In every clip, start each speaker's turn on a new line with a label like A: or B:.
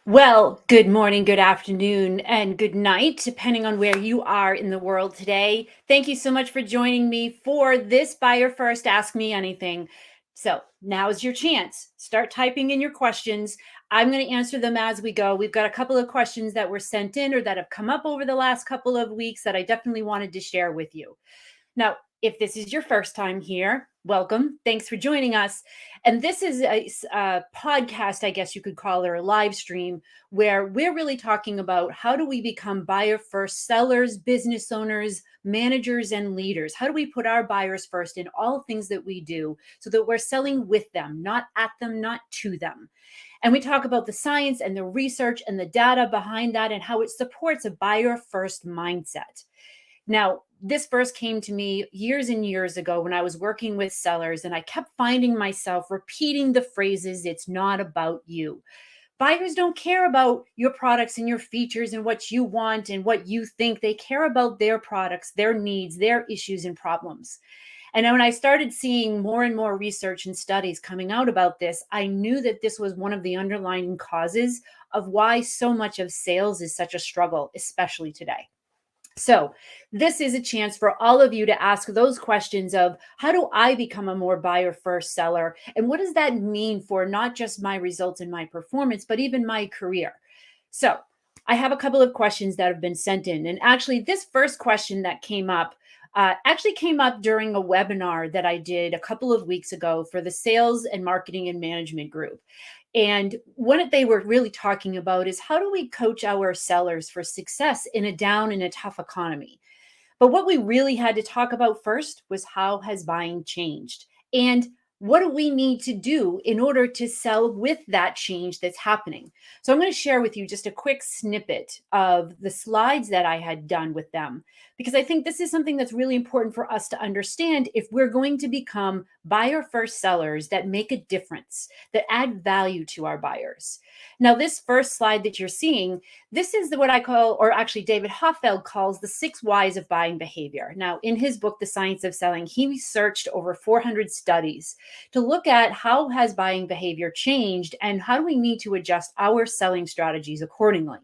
A: Well, good morning, good afternoon, and good night, depending on where you are in the world today. Thank you so much for joining me for this Buyer First Ask Me Anything. So now is your chance. Start typing in your questions. I'm going to answer them as we go. We've got a couple of questions that were sent in or that have come up over the last couple of weeks that I definitely wanted to share with you. Now, if this is your first time here, welcome. Thanks for joining us. And this is a podcast, I guess you could call it, or a live stream, where we're really talking about how do we become buyer first sellers, business owners, managers, and leaders? How do we put our buyers first in all things that we do so that we're selling with them, not at them, not to them? And we talk about the science and the research and the data behind that and how it supports a buyer first mindset. Now, this first came to me years and years ago when I was working with sellers, and I kept finding myself repeating the phrases, "It's not about you." Buyers don't care about your products and your features and what you want and what you think. They care about their products, their needs, their issues and problems. And when I started seeing more and more research and studies coming out about this, I knew that this was one of the underlying causes of why so much of sales is such a struggle, especially today. So, this is a chance for all of you to ask those questions of how do I become a more buyer first seller? And what does that mean for not just my results and my performance, but even my career? So, I have a couple of questions that have been sent in. And actually, this first question that came up actually came up during a webinar that I did a couple of weeks ago for the sales and marketing and management group. And what they were really talking about is how do we coach our sellers for success in a down and a tough economy? But what we really had to talk about first was how has buying changed? And what do we need to do in order to sell with that change that's happening? So I'm going to share with you just a quick snippet of the slides that I had done with them, because I think this is something that's really important for us to understand if we're going to become buyer first sellers that make a difference, that add value to our buyers. Now, this first slide that you're seeing, this is what I call, or actually David Hoffeld calls, the 6 whys of buying behavior. Now, in his book, The Science of Selling, he researched over 400 studies to look at how has buying behavior changed and how do we need to adjust our selling strategies accordingly.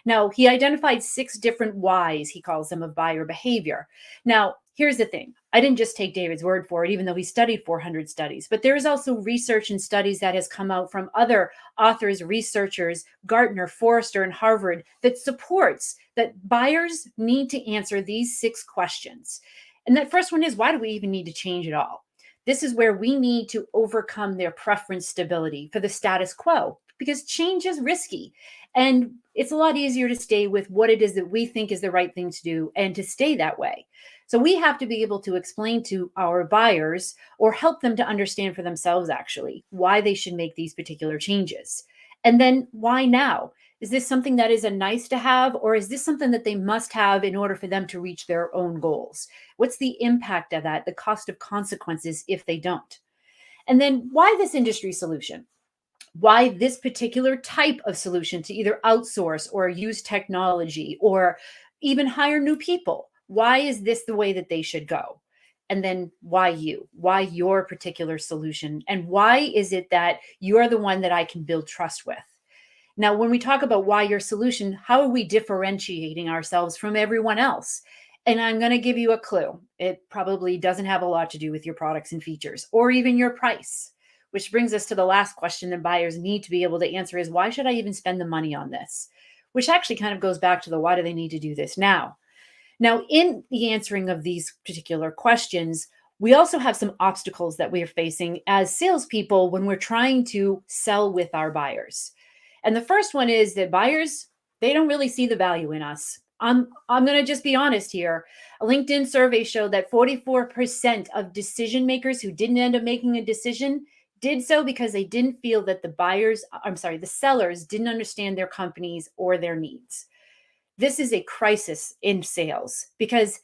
A: Now, he identified 6 different whys, he calls them, of buyer behavior. Now, here's the thing. I didn't just take David's word for it, even though he studied 400 studies, but there is also research and studies that has come out from other authors, researchers, Gartner, Forrester, and Harvard that supports that buyers need to answer these 6 questions. And that first one is, why do we even need to change at all? This is where we need to overcome their preference stability for the status quo, because change is risky. And it's a lot easier to stay with what it is that we think is the right thing to do and to stay that way. So we have to be able to explain to our buyers or help them to understand for themselves, actually, why they should make these particular changes. And then why now? Is this something that is a nice to have, or is this something that they must have in order for them to reach their own goals? What's the impact of that, the cost of consequences if they don't? And then why this industry solution? Why this particular type of solution to either outsource or use technology or even hire new people? Why is this the way that they should go? And then why you? Why your particular solution? And why is it that you're the one that I can build trust with? Now, when we talk about why your solution, how are we differentiating ourselves from everyone else? And I'm going to give you a clue. It probably doesn't have a lot to do with your products and features or even your price, which brings us to the last question that buyers need to be able to answer is, why should I even spend the money on this? Which actually kind of goes back to the why do they need to do this now? Now, in the answering of these particular questions, we also have some obstacles that we are facing as salespeople when we're trying to sell with our buyers. And the first one is that buyers, they don't really see the value in us. I'm going to just be honest here. A LinkedIn survey showed that 44% of decision makers who didn't end up making a decision did so because they didn't feel that the sellers didn't understand their companies or their needs. This is a crisis in sales because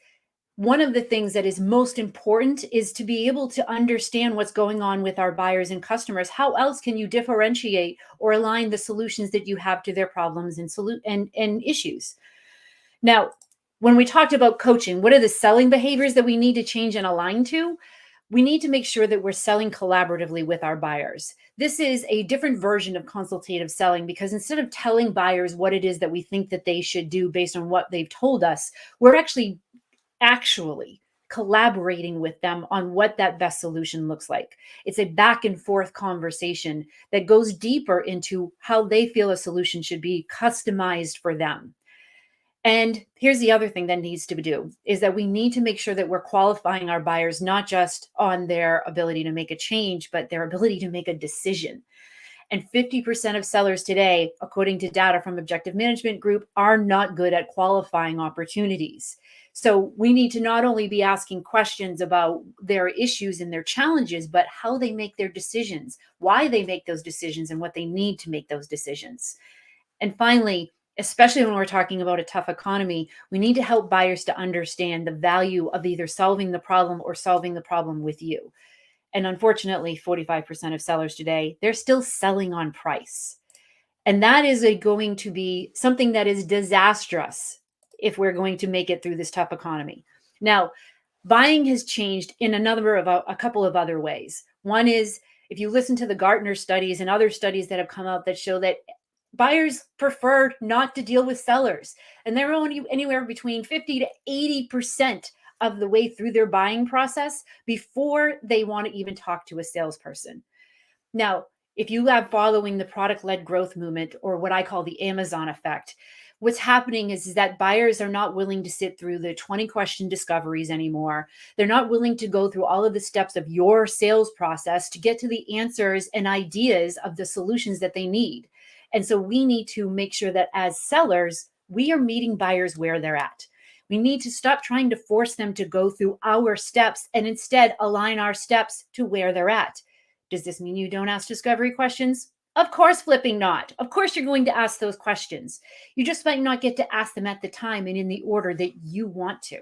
A: one of the things that is most important is to be able to understand what's going on with our buyers and customers. How else can you differentiate or align the solutions that you have to their problems and issues? Now, when we talked about coaching, what are the selling behaviors that we need to change and align to? We need to make sure that we're selling collaboratively with our buyers. This is a different version of consultative selling because instead of telling buyers what it is that we think that they should do based on what they've told us, we're actually collaborating with them on what that best solution looks like. It's a back and forth conversation that goes deeper into how they feel a solution should be customized for them. And here's the other thing that needs to be do is that we need to make sure that we're qualifying our buyers not just on their ability to make a change, but their ability to make a decision. And 50% of sellers today, according to data from Objective Management Group, are not good at qualifying opportunities. So we need to not only be asking questions about their issues and their challenges, but how they make their decisions, why they make those decisions, and what they need to make those decisions. And finally, especially when we're talking about a tough economy, we need to help buyers to understand the value of either solving the problem or solving the problem with you. And unfortunately, 45% of sellers today, they're still selling on price. And that is going to be something that is disastrous if we're going to make it through this tough economy. Now, buying has changed in a couple of other ways. One is if you listen to the Gartner studies and other studies that have come out that show that buyers prefer not to deal with sellers, and they're only anywhere between 50 to 80% of the way through their buying process before they want to even talk to a salesperson. Now, if you have following the product-led growth movement, or what I call the Amazon effect, what's happening is that buyers are not willing to sit through the 20 question discoveries anymore. They're not willing to go through all of the steps of your sales process to get to the answers and ideas of the solutions that they need. And so we need to make sure that as sellers, we are meeting buyers where they're at. We need to stop trying to force them to go through our steps and instead align our steps to where they're at. Does this mean you don't ask discovery questions? Of course, flipping not. Of course, you're going to ask those questions. You just might not get to ask them at the time and in the order that you want to.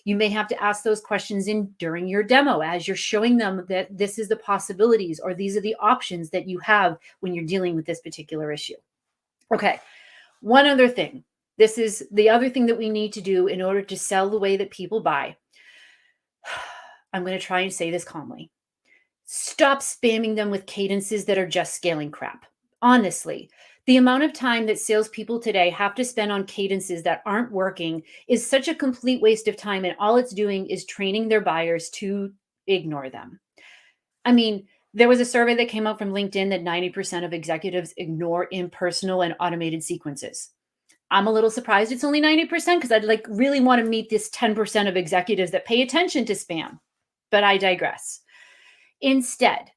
A: You may have to ask those questions during your demo as you're showing them that this is the possibilities or these are the options that you have when you're dealing with this particular issue. Okay, one other thing. This is the other thing that we need to do in order to sell the way that people buy. I'm going to try and say this calmly. Stop spamming them with cadences that are just scaling crap. Honestly, the amount of time that salespeople today have to spend on cadences that aren't working is such a complete waste of time, and all it's doing is training their buyers to ignore them. I mean, there was a survey that came out from LinkedIn that 90% of executives ignore impersonal and automated sequences. I'm a little surprised it's only 90% because I'd really want to meet this 10% of executives that pay attention to spam, but I digress. Instead,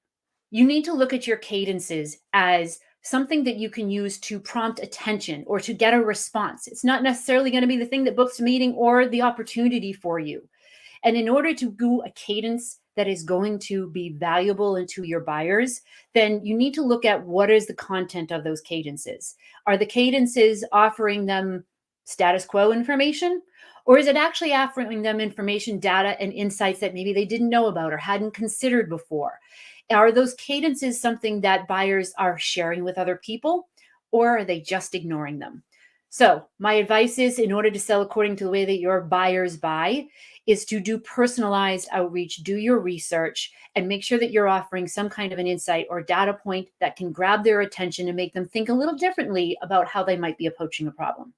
A: you need to look at your cadences as something that you can use to prompt attention or to get a response. It's not necessarily going to be the thing that books a meeting or the opportunity for you. And in order to do a cadence that is going to be valuable to your buyers, then you need to look at what is the content of those cadences. Are the cadences offering them status quo information? Or is it actually offering them information, data, and insights that maybe they didn't know about or hadn't considered before? Are those cadences something that buyers are sharing with other people, or are they just ignoring them? So my advice is, in order to sell according to the way that your buyers buy, is to do personalized outreach, do your research, and make sure that you're offering some kind of an insight or data point that can grab their attention and make them think a little differently about how they might be approaching a problem.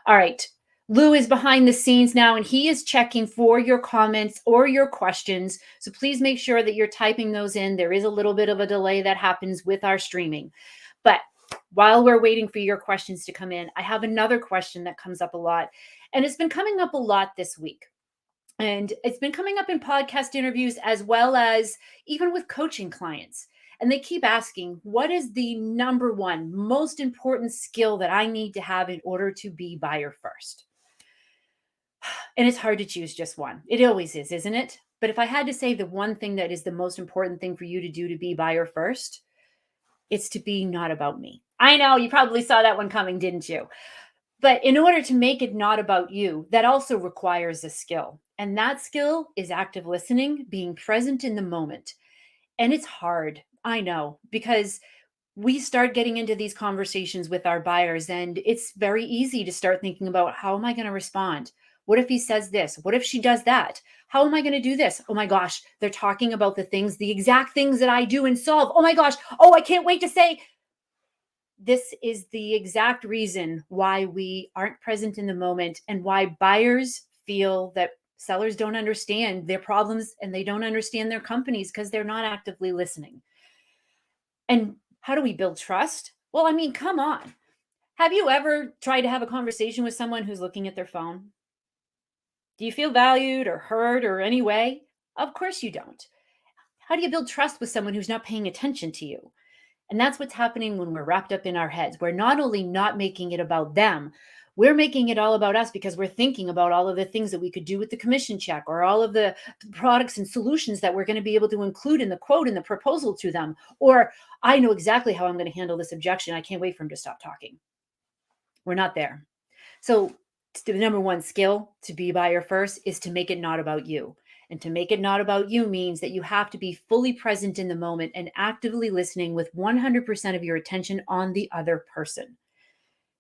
A: All right. Lou is behind the scenes now, and he is checking for your comments or your questions. So please make sure that you're typing those in. There is a little bit of a delay that happens with our streaming. But while we're waiting for your questions to come in, I have another question that comes up a lot, and it's been coming up a lot this week. And it's been coming up in podcast interviews as well as even with coaching clients. And they keep asking, what is the number one most important skill that I need to have in order to be buyer first? And it's hard to choose just one. It always is, isn't it? But if I had to say the one thing that is the most important thing for you to do to be buyer first, it's to be not about me. I know you probably saw that one coming, didn't you? But in order to make it not about you, that also requires a skill. And that skill is active listening, being present in the moment. And it's hard, I know, because we start getting into these conversations with our buyers, and it's very easy to start thinking about, how am I going to respond? What if he says this? What if she does that? How am I going to do this? Oh my gosh, they're talking about the exact things that I do and solve. Oh my gosh. Oh, I can't wait to say. This is the exact reason why we aren't present in the moment and why buyers feel that sellers don't understand their problems and they don't understand their companies because they're not actively listening. And how do we build trust? Well, I mean, come on. Have you ever tried to have a conversation with someone who's looking at their phone? Do you feel valued or heard or any way? Of course you don't. How do you build trust with someone who's not paying attention to you? And that's what's happening when we're wrapped up in our heads. We're not only not making it about them, we're making it all about us because we're thinking about all of the things that we could do with the commission check or all of the products and solutions that we're going to be able to include in the quote and the proposal to them. Or I know exactly how I'm going to handle this objection. I can't wait for him to stop talking. We're not there. So the number one skill to be buyer first is to make it not about you. And to make it not about you means that you have to be fully present in the moment and actively listening with 100% of your attention on the other person.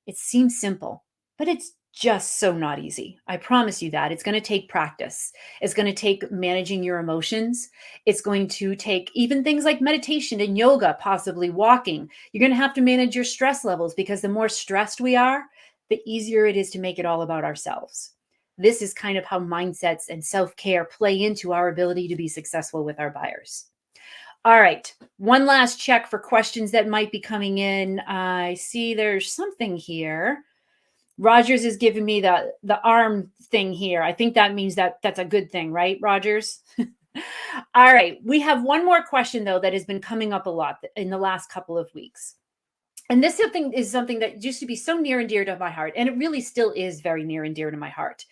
A: It seems simple, but it's just so not easy. I promise you that. It's going to take practice. It's going to take managing your emotions. It's going to take even things like meditation and yoga, possibly walking. You're going to have to manage your stress levels because the more stressed we are, the easier it is to make it all about ourselves. This is kind of how mindsets and self care play into our ability to be successful with our buyers. All right. One last check for questions that might be coming in. I see there's something here. Rogers is giving me the arm thing here. I think that means that that's a good thing, right, Rogers? All right. We have one more question, though, that has been coming up a lot in the last couple of weeks. And this is something that used to be so near and dear to my heart. And it really still is very near and dear to my heart.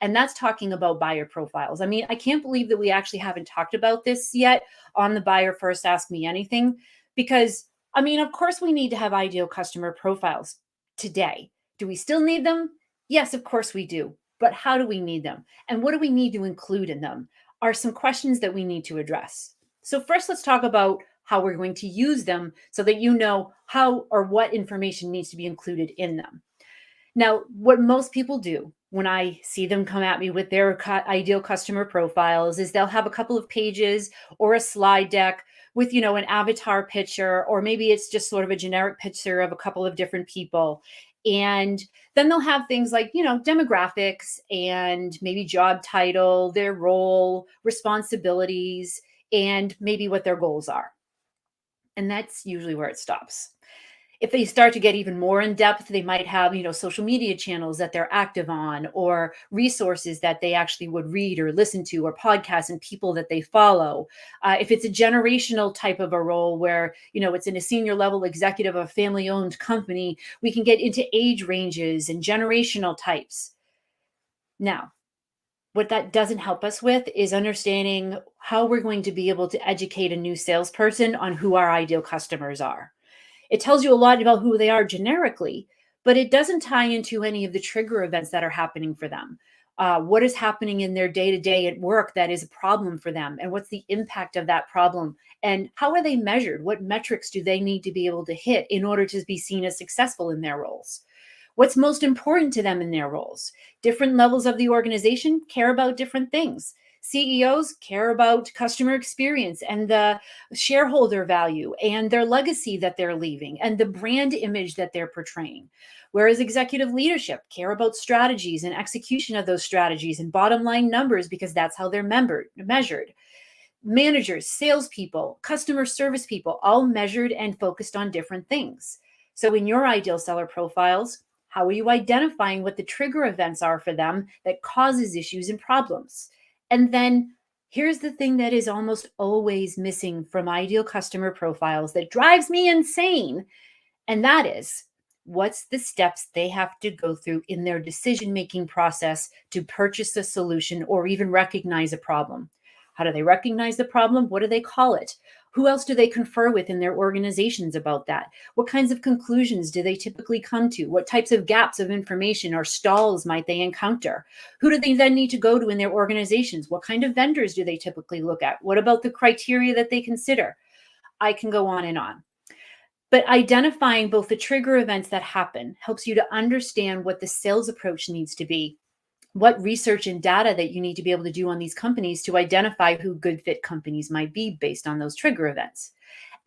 A: And that's talking about buyer profiles. I mean, I can't believe that we actually haven't talked about this yet on the Buyer First Ask Me Anything, because, I mean, of course, we need to have ideal customer profiles today. Do we still need them? Yes, of course we do. But how do we need them? And what do we need to include in them? Are some questions that we need to address. So, first, let's talk about how we're going to use them so that you know how or what information needs to be included in them. Now, what most people do when I see them come at me with their ideal customer profiles is they'll have a couple of pages or a slide deck with, an avatar picture, or maybe it's just sort of a generic picture of a couple of different people. And then they'll have things like, demographics and maybe job title, their role, responsibilities, and maybe what their goals are. And that's usually where it stops. If they start to get even more in depth, they might have, social media channels that they're active on, or resources that they actually would read or listen to, or podcasts and people that they follow. If it's a generational type of a role where, it's in a senior level executive of a family owned company, we can get into age ranges and generational types. Now, what that doesn't help us with is understanding how we're going to be able to educate a new salesperson on who our ideal customers are. It tells you a lot about who they are generically, but it doesn't tie into any of the trigger events that are happening for them. What is happening in their day to day at work that is a problem for them? And what's the impact of that problem? And how are they measured? What metrics do they need to be able to hit in order to be seen as successful in their roles? What's most important to them in their roles? Different levels of the organization care about different things. CEOs care about customer experience and the shareholder value and their legacy that they're leaving and the brand image that they're portraying. Whereas executive leadership care about strategies and execution of those strategies and bottom line numbers because that's how they're measured. Managers, salespeople, customer service people, all measured and focused on different things. So in your ideal seller profiles, how are you identifying what the trigger events are for them that causes issues and problems? And then here's the thing that is almost always missing from ideal customer profiles that drives me insane. And that is, what's the steps they have to go through in their decision-making process to purchase a solution or even recognize a problem? How do they recognize the problem? What do they call it? Who else do they confer with in their organizations about that? What kinds of conclusions do they typically come to? What types of gaps of information or stalls might they encounter? Who do they then need to go to in their organizations? What kind of vendors do they typically look at? What about the criteria that they consider? I can go on and on. But identifying both the trigger events that happen helps you to understand what the sales approach needs to be what research and data that you need to be able to do on these companies to identify who good fit companies might be based on those trigger events.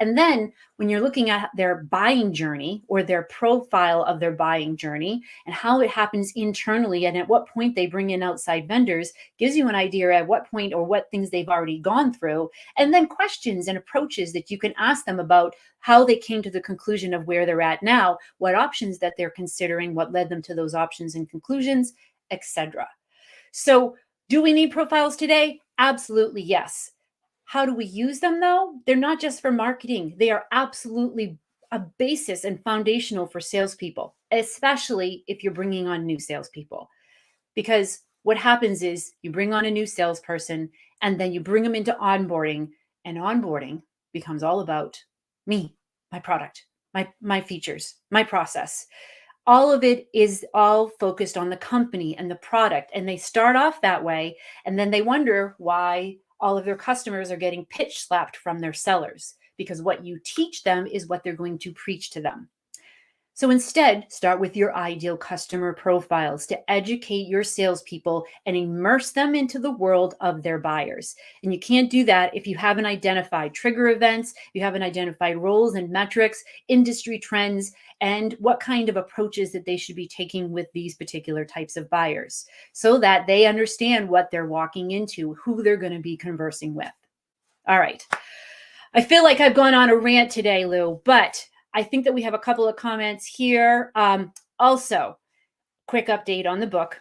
A: And then when you're looking at their buying journey or their profile of their buying journey and how it happens internally and at what point they bring in outside vendors, gives you an idea at what point or what things they've already gone through. And then questions and approaches that you can ask them about how they came to the conclusion of where they're at now, what options that they're considering, what led them to those options and conclusions, etc. So, do we need profiles today? Absolutely, yes. How do we use them though? They're not just for marketing, they are absolutely a basis and foundational for salespeople, especially if you're bringing on new salespeople. Because what happens is you bring on a new salesperson and then you bring them into onboarding, and onboarding becomes all about me, my product, my features, my process. All of it is all focused on the company and the product, and they start off that way, and then they wonder why all of their customers are getting pitch slapped from their sellers, because what you teach them is what they're going to preach to them. So instead, start with your ideal customer profiles to educate your salespeople and immerse them into the world of their buyers. And you can't do that if you haven't identified trigger events, you haven't identified roles and metrics, industry trends, and what kind of approaches that they should be taking with these particular types of buyers so that they understand what they're walking into, who they're going to be conversing with. All right. I feel like I've gone on a rant today, Lou, but I think that we have a couple of comments here. Also, quick update on the book.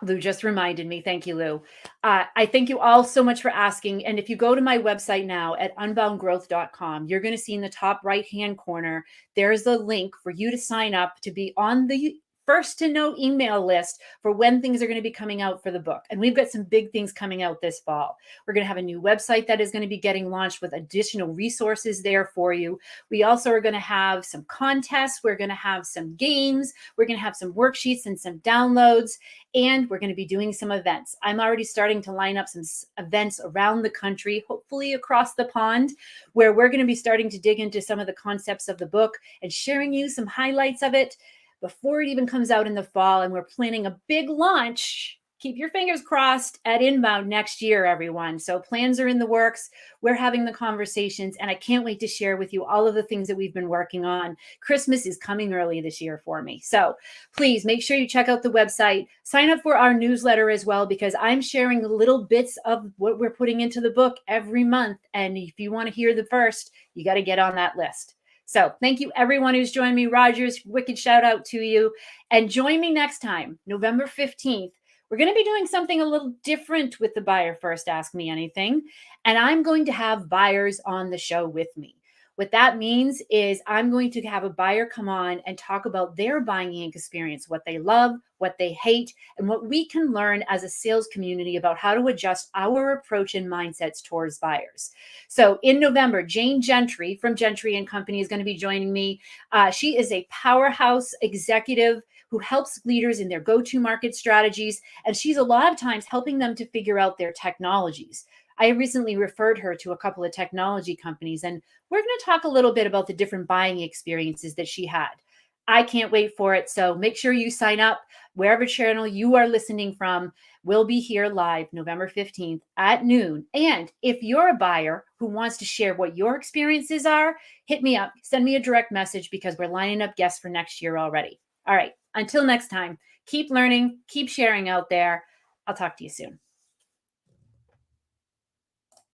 A: Lou just reminded me. Thank you, Lou. I thank you all so much for asking. And if you go to my website now at unboundgrowth.com, you're going to see in the top right-hand corner, there's a link for you to sign up to be on the first to know email list for when things are going to be coming out for the book. And we've got some big things coming out this fall. We're going to have a new website that is going to be getting launched with additional resources there for you. We also are going to have some contests. We're going to have some games. We're going to have some worksheets and some downloads. And we're going to be doing some events. I'm already starting to line up some events around the country, hopefully across the pond, where we're going to be starting to dig into some of the concepts of the book and sharing you some highlights of it before it even comes out in the fall. And we're planning a big launch. Keep your fingers crossed at Inbound next year, everyone. So plans are in the works. We're having the conversations, and I can't wait to share with you all of the things that we've been working on. Christmas is coming early this year for me. So please make sure you check out the website. Sign up for our newsletter as well, because I'm sharing little bits of what we're putting into the book every month. And if you want to hear the first, you got to get on that list. So thank you, everyone who's joined me. Rogers, wicked shout out to you. And join me next time, November 15th. We're going to be doing something a little different with the Buyer First Ask Me Anything. And I'm going to have buyers on the show with me. What that means is I'm going to have a buyer come on and talk about their buying experience, what they love, what they hate, and what we can learn as a sales community about how to adjust our approach and mindsets towards buyers. So in November, Jane Gentry from Gentry and Company is going to be joining me. She is a powerhouse executive who helps leaders in their go-to market strategies. And she's a lot of times helping them to figure out their technologies. I recently referred her to a couple of technology companies, and we're going to talk a little bit about the different buying experiences that she had. I can't wait for it. So make sure you sign up wherever channel you are listening from. We'll be here live November 15th at noon. And if you're a buyer who wants to share what your experiences are, hit me up, send me a direct message, because we're lining up guests for next year already. All right. Until next time, keep learning, keep sharing out there. I'll talk to you soon.